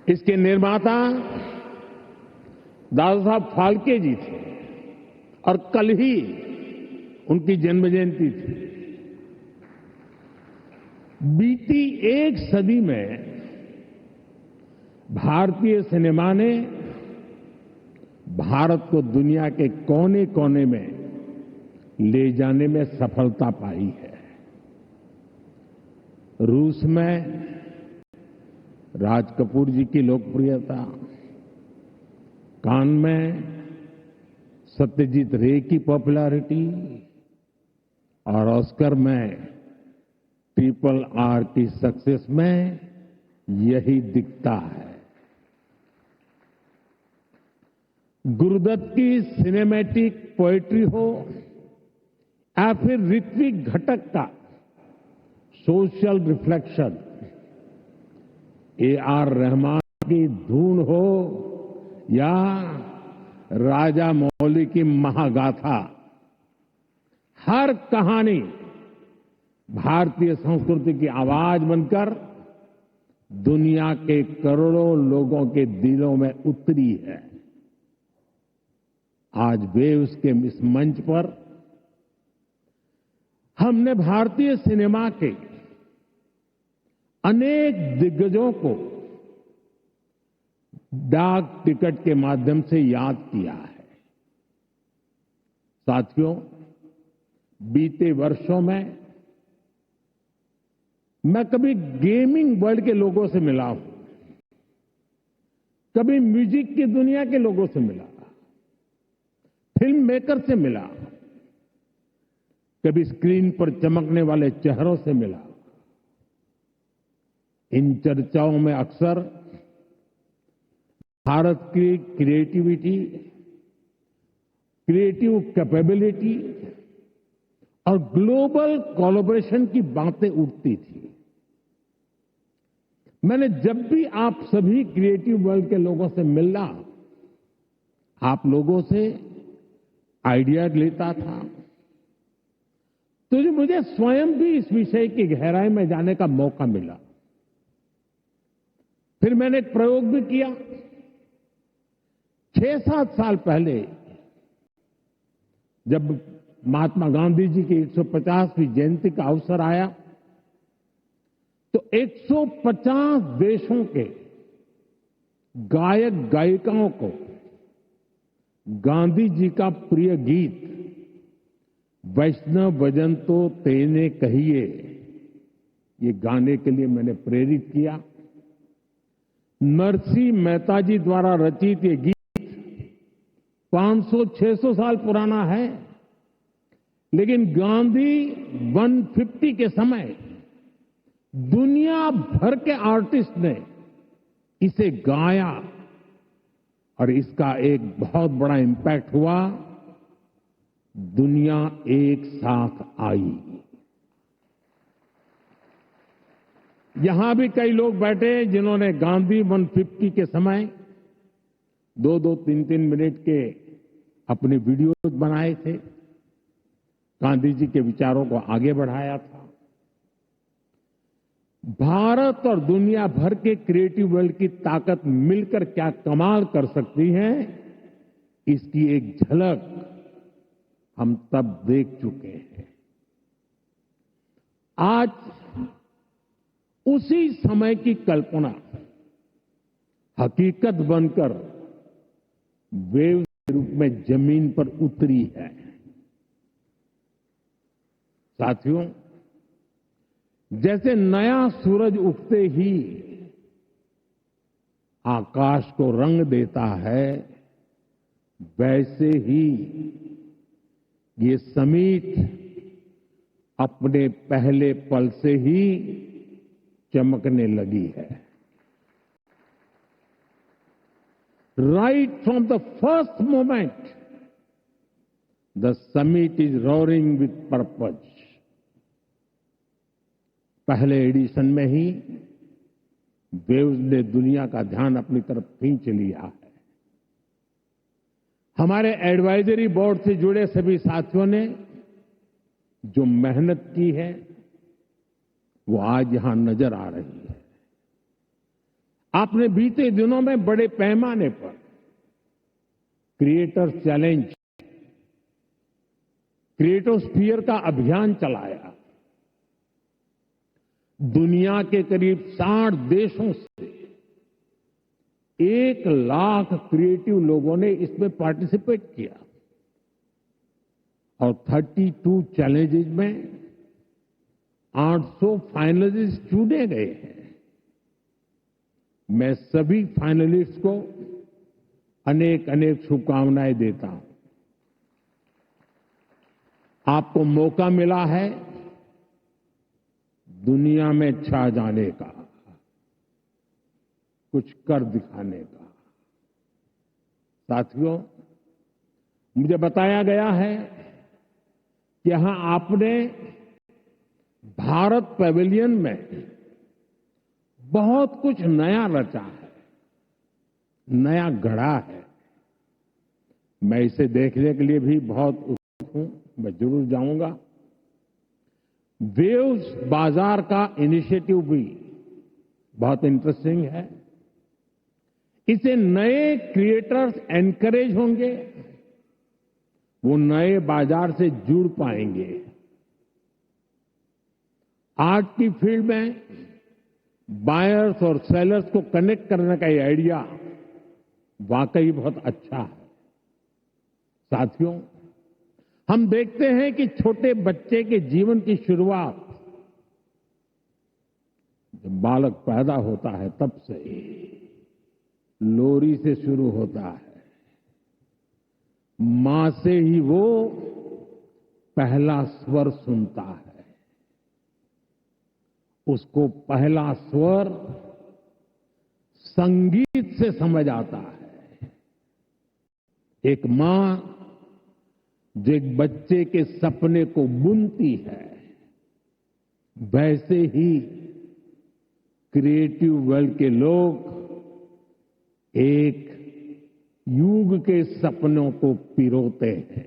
इसके निर्माता दादा साहब फाल्के जी थे और कल ही उनकी जन्म जयंती थी। बीती एक सदी में भारतीय सिनेमा ने भारत को दुनिया के कोने कोने में ले जाने में सफलता पाई है। रूस में राज कपूर जी की लोकप्रियता, कान में सत्यजीत रे की पॉपुलैरिटी और ऑस्कर में RRR की सक्सेस में यही दिखता है। गुरुदत्त की सिनेमैटिक पोएट्री हो या फिर ऋत्विक घटक का सोशल रिफ्लेक्शन, AR रहमान की धून हो या राजा मौली की महागाथा, हर कहानी भारतीय संस्कृति की आवाज बनकर दुनिया के करोड़ों लोगों के दिलों में उतरी है। आज वेव्स के इस मंच पर हमने भारतीय सिनेमा के अनेक दिग्गजों को डाक टिकट के माध्यम से याद किया है। साथियों, बीते वर्षों में मैं कभी गेमिंग वर्ल्ड के लोगों से मिला हूं, कभी म्यूजिक की दुनिया के लोगों से मिला, फिल्म मेकर से मिला, कभी स्क्रीन पर चमकने वाले चेहरों से मिला। इन चर्चाओं में अक्सर भारत की क्रिएटिविटी, क्रिएटिव कैपेबिलिटी और ग्लोबल कोलैबोरेशन की बातें उठती थी। मैंने जब भी आप सभी क्रिएटिव वर्ल्ड के लोगों से मिला, आप लोगों से आइडिया लेता था, तो मुझे स्वयं भी इस विषय की गहराई में जाने का मौका मिला। फिर मैंने एक प्रयोग भी किया। 6-7 साल पहले जब महात्मा गांधी जी की 150वीं जयंती का अवसर आया, तो 150 देशों के गायक गायिकाओं को गांधी जी का प्रिय गीत वैष्णव भजन तो तेने कहिए, ये गाने के लिए मैंने प्रेरित किया। नरसिंह मेहता जी द्वारा रचित ये गीत 500-600 साल पुराना है, लेकिन गांधी 150 के समय दुनिया भर के आर्टिस्ट ने इसे गाया और इसका एक बहुत बड़ा इम्पैक्ट हुआ। दुनिया एक साथ आई। यहां भी कई लोग बैठे जिन्होंने गांधी 150 के समय 2-2, 3-3 मिनट के अपने वीडियोज बनाए थे, गांधी जी के विचारों को आगे बढ़ाया था। भारत और दुनिया भर के क्रिएटिव वर्ल्ड की ताकत मिलकर क्या कमाल कर सकती है, इसकी एक झलक हम तब देख चुके हैं। आज उसी समय की कल्पना हकीकत बनकर वेव के रूप में जमीन पर उतरी है। साथियों, जैसे नया सूरज उगते ही आकाश को रंग देता है, वैसे ही ये समिट अपने पहले पल से ही चमकने लगी है। Right from the first moment the summit is roaring with purpose. पहले एडिशन में ही वेव्स ने दुनिया का ध्यान अपनी तरफ खींच लिया है। हमारे एडवाइजरी बोर्ड से जुड़े सभी साथियों ने जो मेहनत की है, वो आज यहां नजर आ रही है। आपने बीते दिनों में बड़े पैमाने पर क्रिएटर चैलेंज, क्रिएटोस्फीयर का अभियान चलाया। दुनिया के करीब 60 देशों से 1 लाख क्रिएटिव लोगों ने इसमें पार्टिसिपेट किया और 32 चैलेंजेस में 800 फाइनलिस्ट चुने गए हैं। मैं सभी फाइनलिस्ट को अनेक अनेक शुभकामनाएं देता हूं। आपको मौका मिला है दुनिया में छा जाने का, कुछ कर दिखाने का। साथियों, मुझे बताया गया है कि यहां आपने भारत पैवेलियन में बहुत कुछ नया रचा है, नया गढ़ा है। मैं इसे देखने के लिए भी बहुत उत्सुक हूं, मैं जरूर जाऊंगा। वेव्स बाजार का इनिशिएटिव भी बहुत इंटरेस्टिंग है। इसे नए क्रिएटर्स एनकरेज होंगे, वो नए बाजार से जुड़ पाएंगे। आर्ट की फील्ड में बायर्स और सेलर्स को कनेक्ट करने का ये आइडिया वाकई बहुत अच्छा है। साथियों, हम देखते हैं कि छोटे बच्चे के जीवन की शुरुआत जब बालक पैदा होता है तब से लोरी से शुरू होता है। मां से ही वो पहला स्वर सुनता है। उसको पहला स्वर संगीत से समझ आता है। एक मां जो एक बच्चे के सपने को बुनती है, वैसे ही क्रिएटिव वर्ल्ड के लोग एक युग के सपनों को पिरोते हैं।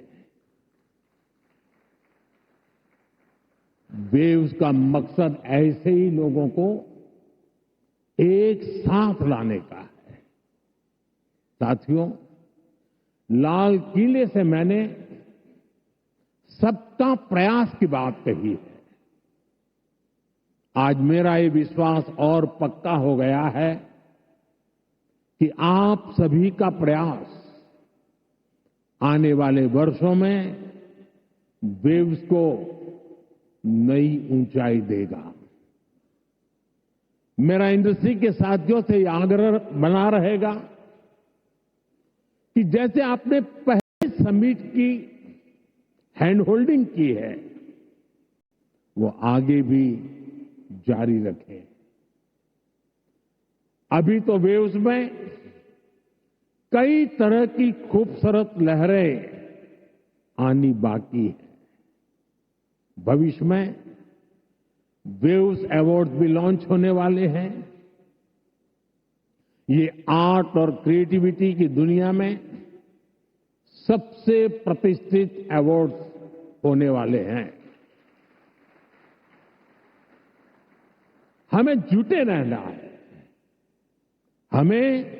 वेव्स का मकसद ऐसे ही लोगों को एक साथ लाने का है। साथियों, लाल किले से मैंने सबका प्रयास की बात कही है। आज मेरा ये विश्वास और पक्का हो गया है कि आप सभी का प्रयास आने वाले वर्षों में वेव्स को नई ऊंचाई देगा। मेरा इंडस्ट्री के साथियों से यह आग्रह बना रहेगा कि जैसे आपने पहले समिट की हैंड होल्डिंग की है, वो आगे भी जारी रखें। अभी तो वेव्स में कई तरह की खूबसूरत लहरें आनी बाकी है। भविष्य में वेव्स अवार्ड भी लॉन्च होने वाले हैं। ये आर्ट और क्रिएटिविटी की दुनिया में सबसे प्रतिष्ठित अवार्ड्स होने वाले हैं। हमें जुटे रहना है। हमें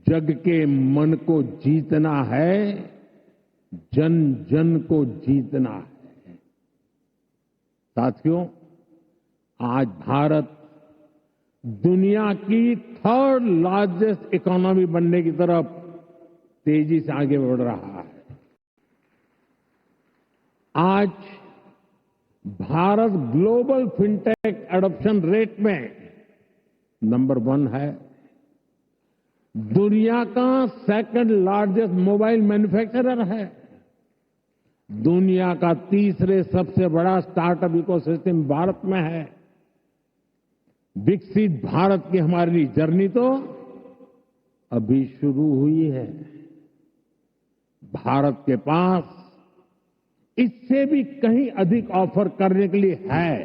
जग के मन को जीतना है, जन जन को जीतना है। साथियों, आज भारत दुनिया की 3rd लार्जेस्ट इकोनॉमी बनने की तरफ तेजी से आगे बढ़ रहा है। आज Bharat global fintech adoption rate में नंबर 1 है। दुनिया का 2nd लार्जेस्ट मोबाइल मैन्युफैक्चरर है। दुनिया का 3रे सबसे बड़ा स्टार्टअप इकोसिस्टम भारत में है। विकसित भारत की हमारी जर्नी तो अभी शुरू हुई है। भारत के पास इससे भी कहीं अधिक ऑफर करने के लिए है।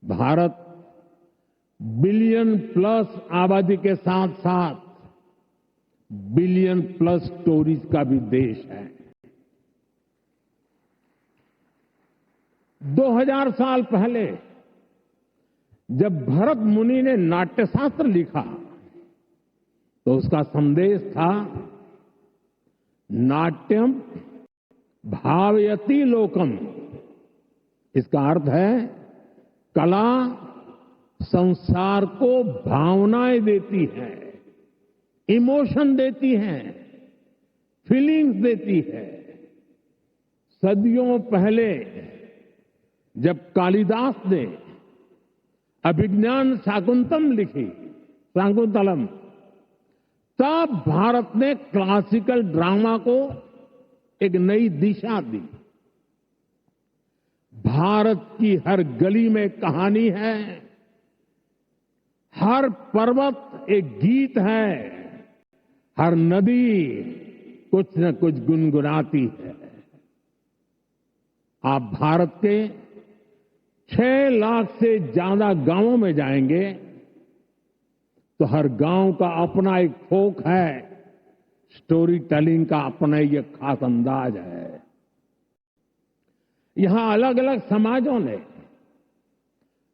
भारत बिलियन प्लस आबादी के साथ साथ बिलियन प्लस स्टोरीज का भी देश है। 2000 साल पहले जब भरत मुनि ने नाट्यशास्त्र लिखा तो उसका संदेश था नाट्यम भावयति लोकम। इसका अर्थ है कला संसार को भावनाएं देती है, इमोशन देती है, फीलिंग्स देती है। सदियों पहले जब कालिदास ने अभिज्ञान शाकुंतलम, तब भारत ने क्लासिकल ड्रामा को एक नई दिशा दी। भारत की हर गली में कहानी है, हर पर्वत एक गीत है, हर नदी कुछ न कुछ गुनगुनाती है। आप भारत के 6 लाख से ज्यादा गांवों में जाएंगे तो हर गांव का अपना एक फोक है, स्टोरी टेलिंग का अपना एक खास अंदाज है। यहां अलग अलग समाजों ने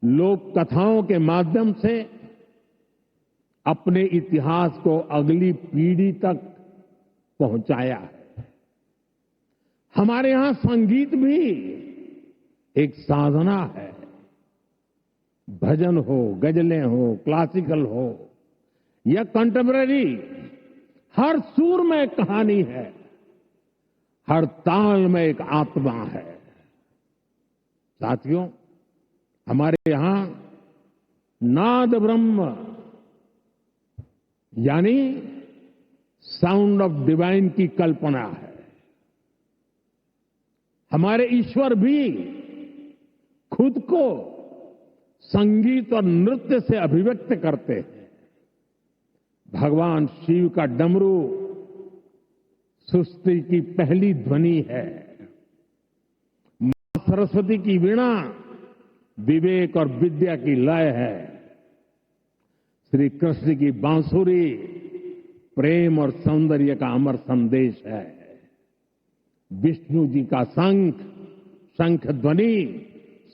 लोक कथाओं के माध्यम से अपने इतिहास को अगली पीढ़ी तक पहुंचाया है। हमारे यहां संगीत भी एक साधना है। भजन हो, गजलें हो, क्लासिकल हो या कंटेम्पररी, हर सुर में एक कहानी है, हर ताल में एक आत्मा है। साथियों, हमारे यहां नाद ब्रह्म यानी साउंड ऑफ डिवाइन की कल्पना है। हमारे ईश्वर भी खुद को संगीत और नृत्य से अभिव्यक्त करते हैं। भगवान शिव का डमरू सृष्टि की पहली ध्वनि है। मां सरस्वती की वीणा विवेक और विद्या की लय है। श्री कृष्ण की बांसुरी प्रेम और सौंदर्य का अमर संदेश है। विष्णु जी का शंख ध्वनि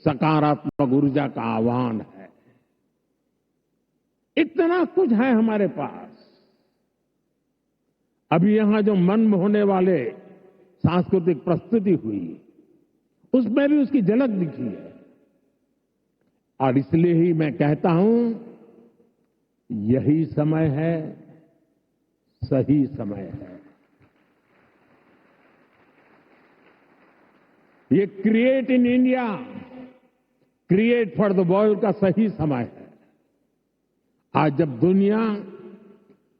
सकारात्मक ऊर्जा का आह्वान है। इतना कुछ है हमारे पास। अभी यहां जो मन मोहने वाले सांस्कृतिक प्रस्तुति हुई, उसमें भी उसकी झलक दिखी है। और इसलिए ही मैं कहता हूं, यही समय है, सही समय है। ये create in India, create for the world का सही समय है। आज जब दुनिया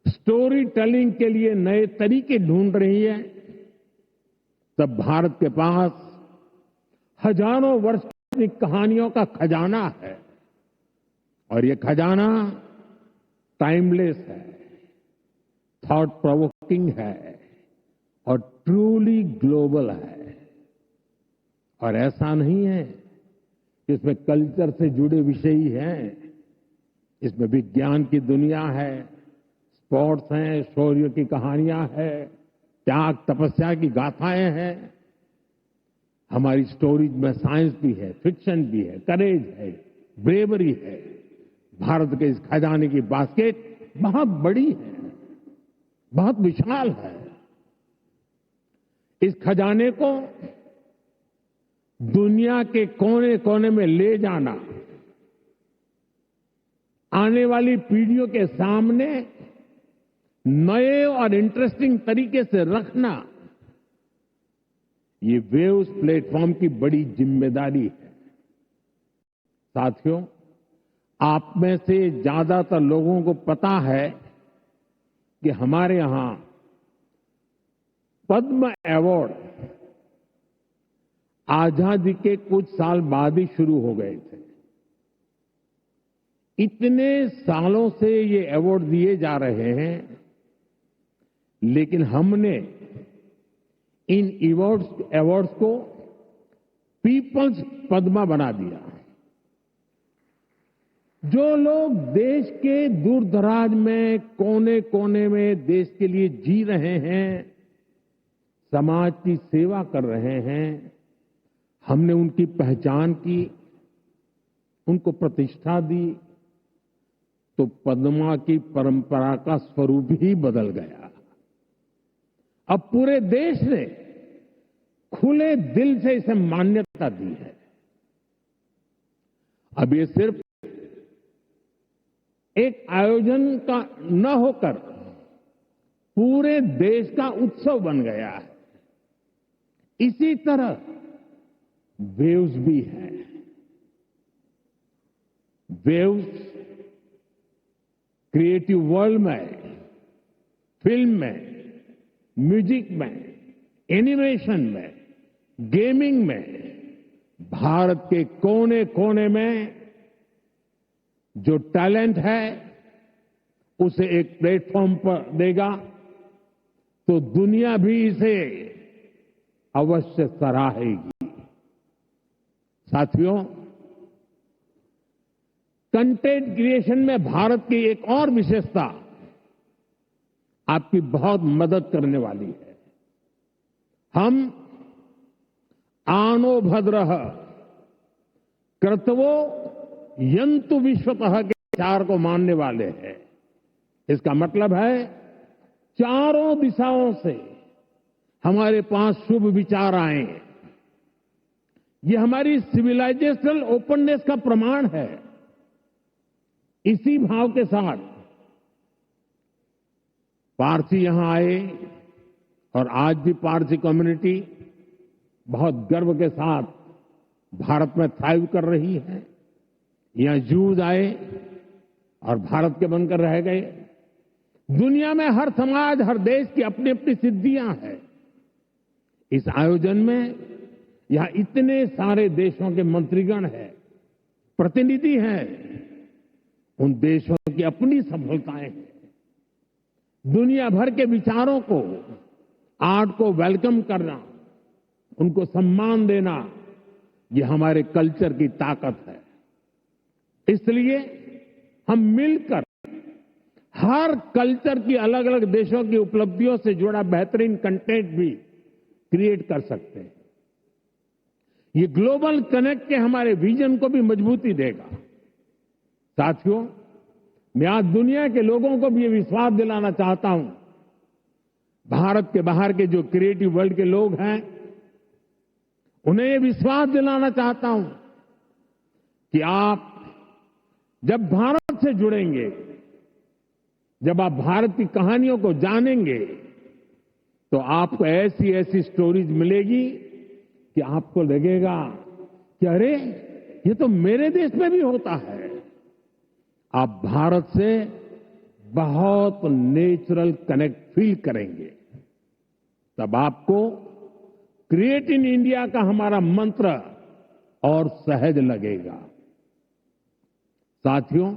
स्टोरी टेलिंग के लिए नए तरीके ढूंढ रही है, तब भारत के पास हजारों वर्ष की कहानियों का खजाना है। और ये खजाना टाइमलेस है, थॉट प्रोवोकिंग है और ट्रूली ग्लोबल है। और ऐसा नहीं है कि इसमें कल्चर से जुड़े विषय ही हैं। इसमें विज्ञान की दुनिया है, स्पोर्ट्स हैं, शौर्य की कहानियां हैं, त्याग तपस्या की गाथाएं हैं। हमारी स्टोरीज में साइंस भी है, फिक्शन भी है, करेज है, ब्रेवरी है। भारत के इस खजाने की बास्केट बहुत बड़ी है, बहुत विशाल है। इस खजाने को दुनिया के कोने कोने में ले जाना, आने वाली पीढ़ियों के सामने नए और इंटरेस्टिंग तरीके से रखना, ये वेव्स प्लेटफॉर्म की बड़ी जिम्मेदारी है। साथियों, आप में से ज्यादातर लोगों को पता है कि हमारे यहां पद्म अवार्ड आजादी के कुछ साल बाद ही शुरू हो गए थे। इतने सालों से ये अवार्ड दिए जा रहे हैं, लेकिन हमने इन अवार्ड्स को पीपल्स पद्मा बना दिया। जो लोग देश के दूर दराज में, कोने कोने में देश के लिए जी रहे हैं, समाज की सेवा कर रहे हैं, हमने उनकी पहचान की, उनको प्रतिष्ठा दी, तो पद्मा की परंपरा का स्वरूप ही बदल गया। अब पूरे देश ने खुले दिल से इसे मान्यता दी है। अब ये सिर्फ एक आयोजन का न होकर पूरे देश का उत्सव बन गया है। इसी तरह वेव्स भी है। वेव्स क्रिएटिव वर्ल्ड में, फिल्म में, म्यूजिक में, एनिमेशन में, गेमिंग में भारत के कोने कोने में जो टैलेंट है उसे एक प्लेटफॉर्म पर देगा तो दुनिया भी इसे अवश्य सराहेगी। साथियों, कंटेंट क्रिएशन में भारत की एक और विशेषता आपकी बहुत मदद करने वाली है। हम आनो भद्रः कर्तवो यंतु विश्वतः के विचार को मानने वाले हैं। इसका मतलब है चारों दिशाओं से हमारे पास शुभ विचार आए। ये हमारी सिविलाइजेशनल ओपननेस का प्रमाण है। इसी भाव के साथ पारसी यहां आए और आज भी पारसी कम्युनिटी बहुत गर्व के साथ भारत में थ्राइव कर रही है। यहां जूज आए और भारत के बनकर रह गए। दुनिया में हर समाज, हर देश की अपनी अपनी सिद्धियां हैं। इस आयोजन में यहां इतने सारे देशों के मंत्रीगण हैं, प्रतिनिधि हैं। उन देशों की अपनी सफलताएं हैं। दुनिया भर के विचारों को, आर्ट को वेलकम करना, उनको सम्मान देना, ये हमारे कल्चर की ताकत है। इसलिए हम मिलकर हर कल्चर की अलग अलग देशों की उपलब्धियों से जुड़ा बेहतरीन कंटेंट भी क्रिएट कर सकते हैं। ये ग्लोबल कनेक्ट के हमारे विजन को भी मजबूती देगा। साथियों, मैं आज दुनिया के लोगों को भी ये विश्वास दिलाना चाहता हूं, भारत के बाहर के जो क्रिएटिव वर्ल्ड के लोग हैं, उन्हें ये विश्वास दिलाना चाहता हूं कि आप जब भारत से जुड़ेंगे, जब आप भारत की कहानियों को जानेंगे, तो आपको ऐसी ऐसी स्टोरीज मिलेगी कि आपको लगेगा कि अरे, ये तो मेरे देश में भी होता है। आप भारत से बहुत नेचुरल कनेक्ट फील करेंगे। तब आपको क्रिएट इन इंडिया का हमारा मंत्र और सहज लगेगा। साथियों,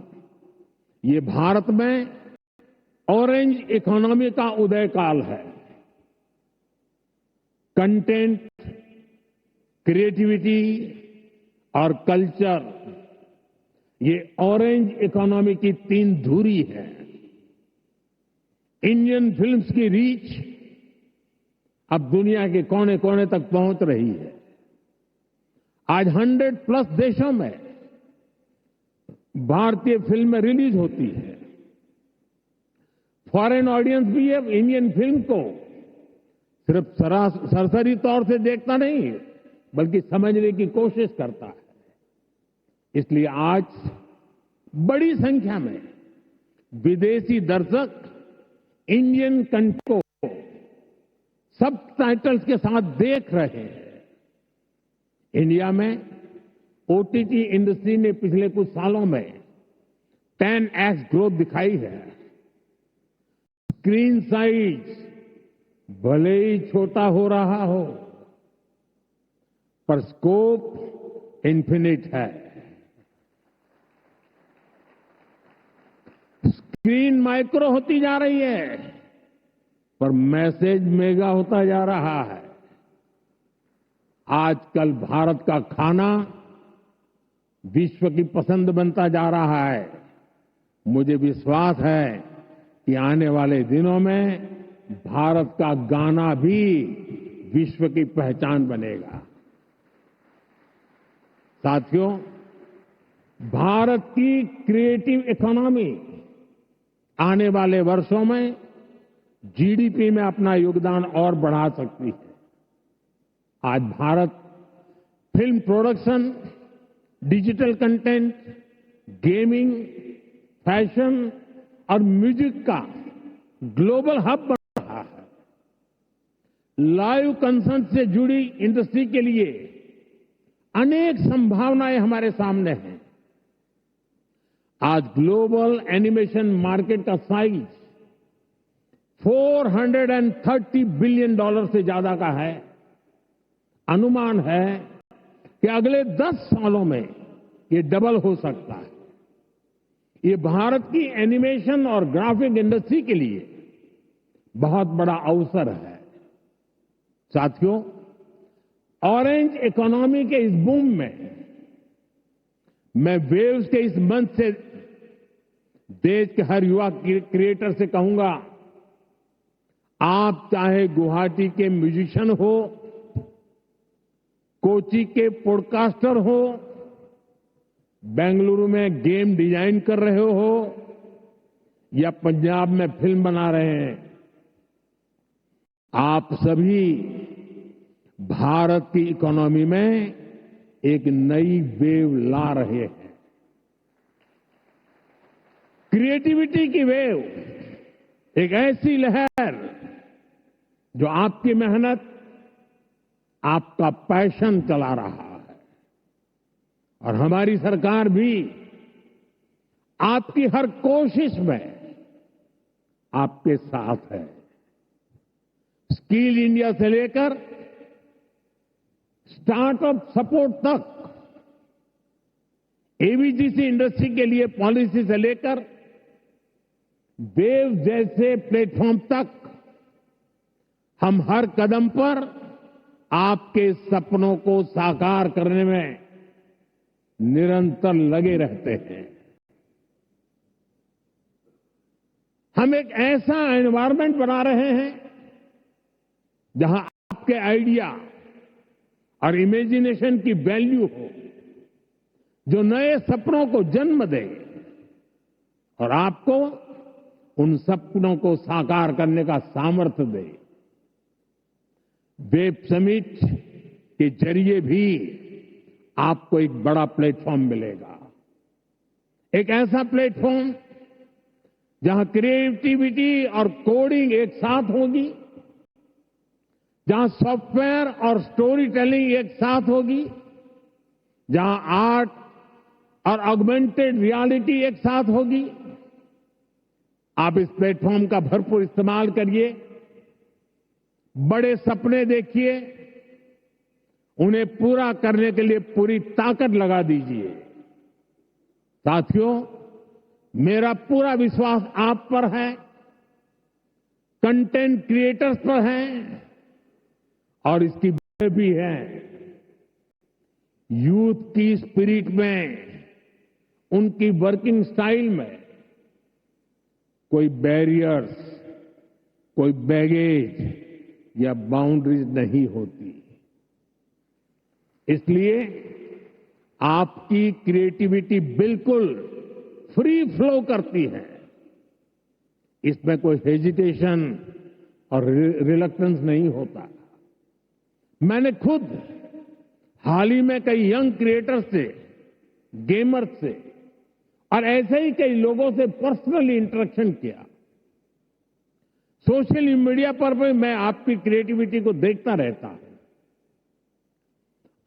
ये भारत में ऑरेंज इकोनॉमी का उदय काल है। कंटेंट, क्रिएटिविटी और कल्चर, ये ऑरेंज इकोनॉमी की तीन धुरी है। इंडियन फिल्म्स की रीच अब दुनिया के कोने कोने तक पहुंच रही है। आज 100+ देशों में भारतीय फिल्में रिलीज होती है। फॉरेन ऑडियंस भी अब इंडियन फिल्म को सिर्फ सरसरी तौर से देखता नहीं, बल्कि समझने की कोशिश करता है। इसलिए आज बड़ी संख्या में विदेशी दर्शक इंडियन कंटेंट को सबटाइटल्स के साथ देख रहे हैं। इंडिया में ओटीटी इंडस्ट्री ने पिछले कुछ सालों में 10x ग्रोथ दिखाई है। स्क्रीन साइज भले ही छोटा हो रहा हो, पर स्कोप इन्फिनिट है। स्क्रीन माइक्रो होती जा रही है, पर मैसेज मेगा होता जा रहा है। आजकल भारत का खाना विश्व की पसंद बनता जा रहा है। मुझे विश्वास है कि आने वाले दिनों में भारत का गाना भी विश्व की पहचान बनेगा। साथियों, भारत की क्रिएटिव इकोनॉमी आने वाले वर्षों में जीडीपी में अपना योगदान और बढ़ा सकती है। आज Bharat film production, digital content, gaming, fashion और म्यूजिक का ग्लोबल हब बन रहा है। लाइव कंसर्ट से जुड़ी इंडस्ट्री के लिए अनेक संभावनाएं हमारे सामने हैं। आज ग्लोबल एनिमेशन मार्केट का साइज $430 बिलियन से ज्यादा का है। अनुमान है कि अगले 10 सालों में ये डबल हो सकता है। ये भारत की एनिमेशन और ग्राफिक इंडस्ट्री के लिए बहुत बड़ा अवसर है। साथियों, ऑरेंज इकोनॉमी के इस बूम में मैं वेव्स के इस मंच से देश के हर युवा क्रिएटर से कहूंगा, आप चाहे गुवाहाटी के म्यूजिशियन हो, कोची के पॉडकास्टर हो, बेंगलुरु में गेम डिजाइन कर रहे हो या पंजाब में फिल्म बना रहे हैं, आप सभी भारत की इकोनॉमी में एक नई वेव ला रहे हैं। क्रिएटिविटी की वेव एक ऐसी लहर जो आपकी मेहनत, आपका पैशन चला रहा है। और हमारी सरकार भी आपकी हर कोशिश में आपके साथ है। स्किल इंडिया से लेकर स्टार्टअप सपोर्ट तक, एवीजीसी इंडस्ट्री के लिए पॉलिसी से लेकर वेव जैसे प्लेटफॉर्म तक, हम हर कदम पर आपके सपनों को साकार करने में निरंतर लगे रहते हैं। हम एक ऐसा एनवायरनमेंट बना रहे हैं जहां आपके आइडिया और इमेजिनेशन की वैल्यू हो, जो नए सपनों को जन्म दे और आपको उन सपनों को साकार करने का सामर्थ्य दे। वेब समिट के जरिए भी आपको एक बड़ा प्लेटफॉर्म मिलेगा। एक ऐसा प्लेटफॉर्म जहां क्रिएटिविटी और कोडिंग एक साथ होगी, जहां सॉफ्टवेयर और स्टोरी टेलिंग एक साथ होगी, जहां आर्ट और ऑगमेंटेड रियलिटी एक साथ होगी। आप इस प्लेटफॉर्म का भरपूर इस्तेमाल करिए, बड़े सपने देखिए, उन्हें पूरा करने के लिए पूरी ताकत लगा दीजिए। साथियों, मेरा पूरा विश्वास आप पर है, कंटेंट क्रिएटर्स पर है और इसकी वजह भी है यूथ की स्पिरिट में, उनकी वर्किंग स्टाइल में कोई बैरियर्स, कोई बैगेज या बाउंड्रीज नहीं होती। इसलिए आपकी क्रिएटिविटी बिल्कुल फ्री फ्लो करती है। इसमें कोई हेजिटेशन और रिलक्टेंस नहीं होता। मैंने खुद हाल ही में कई यंग क्रिएटर्स से, गेमर्स से और ऐसे ही कई लोगों से पर्सनली इंटरेक्शन किया। सोशल मीडिया पर भी मैं आपकी क्रिएटिविटी को देखता रहता हूं,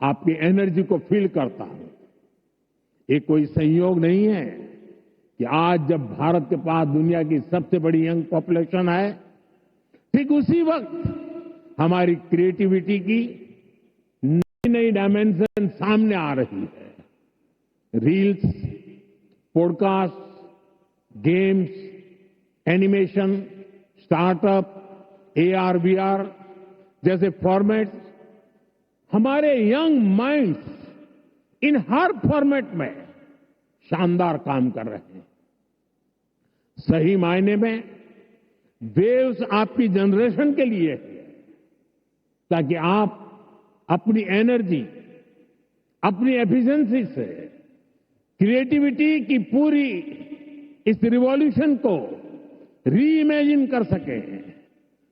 आपकी एनर्जी को फील करता हूं। ये कोई संयोग नहीं है कि आज जब भारत के पास दुनिया की सबसे बड़ी यंग पॉपुलेशन है, ठीक उसी वक्त हमारी क्रिएटिविटी की नई नई डायमेंशन सामने आ रही है। Reels, podcast, games, animation, startup, AR, VR जैसे फॉर्मेट्स हमारे यंग माइंड्स इन हर फॉर्मेट में शानदार काम कर रहे हैं। सही मायने में वेव्स आपकी जनरेशन के लिए है, ताकि आप अपनी एनर्जी, अपनी एफिशिएंसी से क्रिएटिविटी की पूरी इस रिवॉल्यूशन को री इमेजिन कर सके,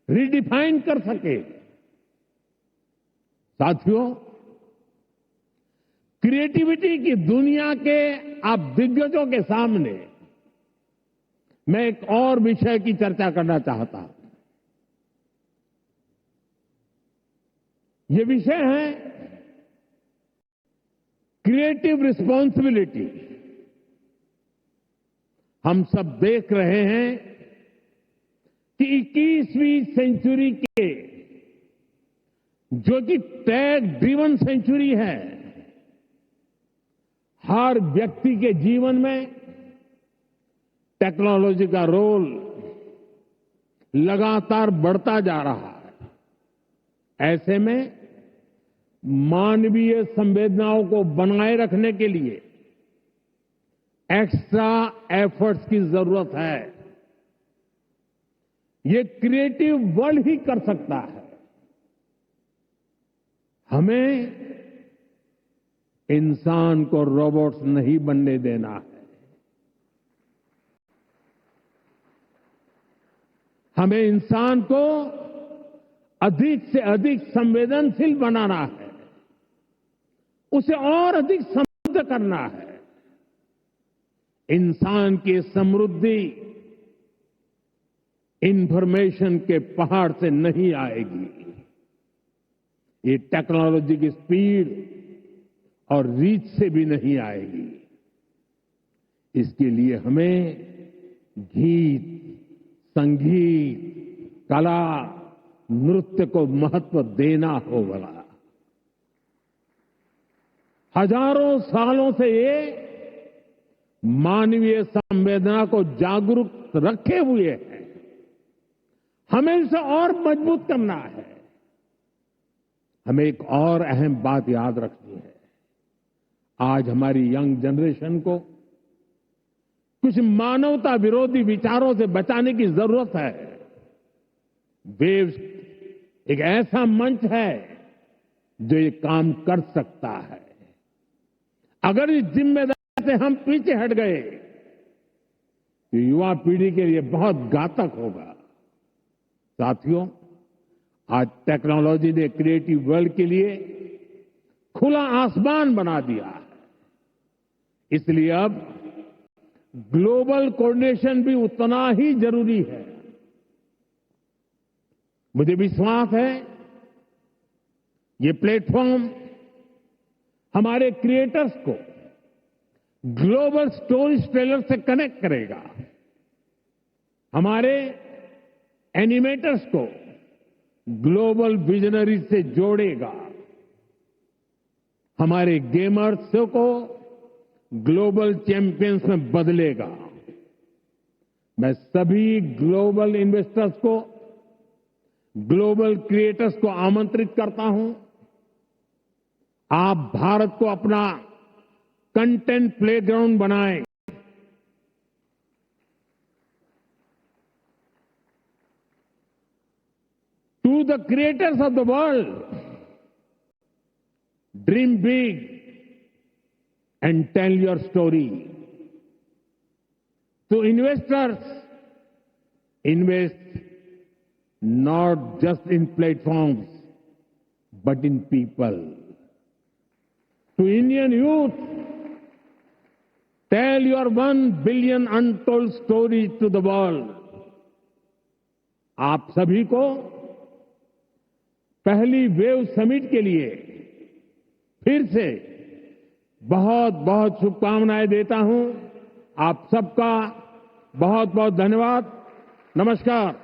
रीडिफाइन कर सके। साथियों, क्रिएटिविटी की दुनिया के आप दिग्गजों के सामने मैं एक और विषय की चर्चा करना चाहता हूं। ये विषय है क्रिएटिव रिस्पॉन्सिबिलिटी। हम सब देख रहे हैं कि 21वीं सेंचुरी के जो कि टेक ड्रिवन सेंचुरी है, हर व्यक्ति के जीवन में टेक्नोलॉजी का रोल लगातार बढ़ता जा रहा है। ऐसे में मानवीय संवेदनाओं को बनाए रखने के लिए एक्स्ट्रा एफर्ट्स की जरूरत है। ये क्रिएटिव वर्ल्ड ही कर सकता है। हमें इंसान को रोबोट्स नहीं बनने देना है। हमें इंसान को अधिक से अधिक संवेदनशील बनाना है, उसे और अधिक समृद्ध करना है। इंसान की समृद्धि इंफॉर्मेशन के पहाड़ से नहीं आएगी, ये टेक्नोलॉजी की स्पीड और रीच से भी नहीं आएगी। इसके लिए हमें गीत, संगीत, कला, नृत्य को महत्व देना होगा। हजारों सालों से ये मानवीय संवेदना को जागरूक रखे हुए है। हमें इसे और मजबूत करना है। हमें एक और अहम बात याद रखनी है। आज हमारी यंग जनरेशन को कुछ मानवता विरोधी विचारों से बचाने की जरूरत है। वेव्स एक ऐसा मंच है जो ये काम कर सकता है। अगर इस जिम्मेदारी से हम पीछे हट गए तो युवा पीढ़ी के लिए बहुत घातक होगा। साथियों, आज टेक्नोलॉजी ने क्रिएटिव वर्ल्ड के लिए खुला आसमान बना दिया है। इसलिए अब ग्लोबल कोऑर्डिनेशन भी उतना ही जरूरी है। मुझे विश्वास है ये प्लेटफॉर्म हमारे क्रिएटर्स को ग्लोबल स्टोरी टेलर से कनेक्ट करेगा, हमारे एनिमेटर्स को ग्लोबल विजनरी से जोड़ेगा, हमारे गेमर्स को ग्लोबल चैंपियंस में बदलेगा। मैं सभी ग्लोबल इन्वेस्टर्स को, ग्लोबल क्रिएटर्स को आमंत्रित करता हूं। आप भारत को अपना कंटेंट प्लेग्राउंड बनाएं। To the creators of the world, dream big and tell your story. To investors, invest not just in platforms, but in people. To Indian youth, tell your 1 billion untold stories to the world. आप सभी को पहली wave summit के लिए फिर से बहुत बहुत शुभकामनाएं देता हूं। आप सबका बहुत बहुत धन्यवाद। नमस्कार।